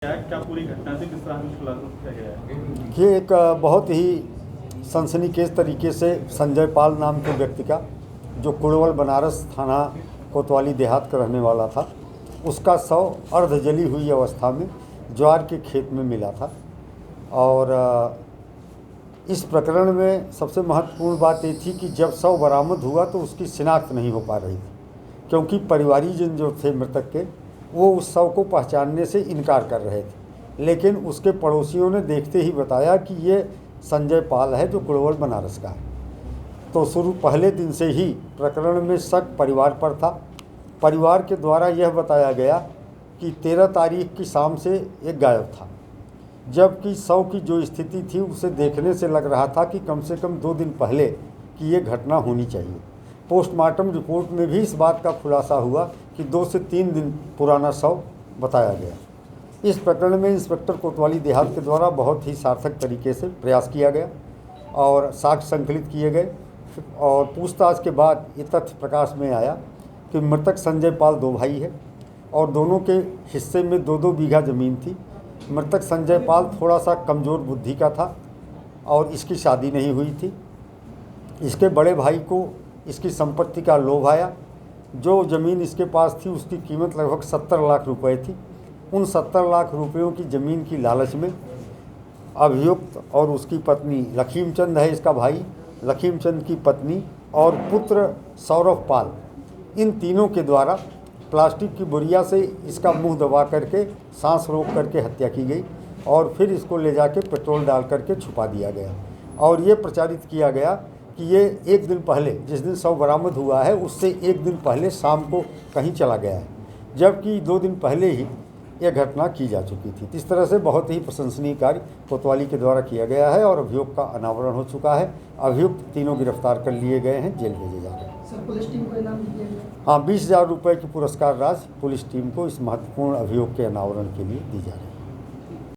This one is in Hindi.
क्या पूरी घटना थी, किस तरह से खुलासा किया गया है? ये एक बहुत ही सनसनीखेज तरीके से संजय पाल नाम के व्यक्ति का, जो कुड़वल बनारस थाना कोतवाली देहात का रहने वाला था, उसका शव अर्ध जली हुई अवस्था में ज्वार के खेत में मिला था। और इस प्रकरण में सबसे महत्वपूर्ण बात ये थी कि जब शव बरामद हुआ तो उसकी शिनाख्त नहीं हो पा रही थी, क्योंकि परिवारीजन जो थे मृतक के, वो उस शव को पहचानने से इनकार कर रहे थे। लेकिन उसके पड़ोसियों ने देखते ही बताया कि ये संजय पाल है, जो कुड़वल बनारस का है। तो शुरू पहले दिन से ही प्रकरण में शक परिवार पर था। परिवार के द्वारा यह बताया गया कि 13 तारीख की शाम से एक गायब था, जबकि शव की जो स्थिति थी उसे देखने से लग रहा था कि कम से कम 2 दिन पहले की ये घटना होनी चाहिए। पोस्टमार्टम रिपोर्ट में भी इस बात का खुलासा हुआ कि 2 से 3 दिन पुराना शव बताया गया। इस प्रकरण में इंस्पेक्टर कोतवाली देहात के द्वारा बहुत ही सार्थक तरीके से प्रयास किया गया और साक्ष्य संकलित किए गए। और पूछताछ के बाद ये तथ्य प्रकाश में आया कि मृतक संजय पाल 2 भाई है और दोनों के हिस्से में 2-2 बीघा ज़मीन थी। मृतक संजय पाल थोड़ा सा कमज़ोर बुद्धि का था और इसकी शादी नहीं हुई थी। इसके बड़े भाई को इसकी संपत्ति का लोभ आया। जो ज़मीन इसके पास थी उसकी कीमत लगभग 70 लाख रुपए थी। उन 70 लाख रुपयों की ज़मीन की लालच में अभियुक्त और उसकी पत्नी लखीमचंद है, इसका भाई, लखीमचंद की पत्नी और पुत्र सौरभ पाल, इन तीनों के द्वारा प्लास्टिक की बोरिया से इसका मुंह दबा करके सांस रोक करके हत्या की गई और फिर इसको ले जाके पेट्रोल डाल करके छुपा दिया गया। और ये प्रचारित किया गया कि ये 1 दिन पहले, जिस दिन शव बरामद हुआ है उससे 1 दिन पहले शाम को कहीं चला गया है, जबकि 2 दिन पहले ही यह घटना की जा चुकी थी। इस तरह से बहुत ही प्रशंसनीय कार्य कोतवाली के द्वारा किया गया है और अभियोग का अनावरण हो चुका है। अभियुक्त तीनों गिरफ्तार कर लिए गए हैं, जेल भेजे जा रहे हैं। सर, पुलिस टीम को इनाम दिया गया? हाँ, 20,000 रुपये की पुरस्कार राशि पुलिस टीम को इस महत्वपूर्ण अभियोग के अनावरण के लिए दी जा रही है।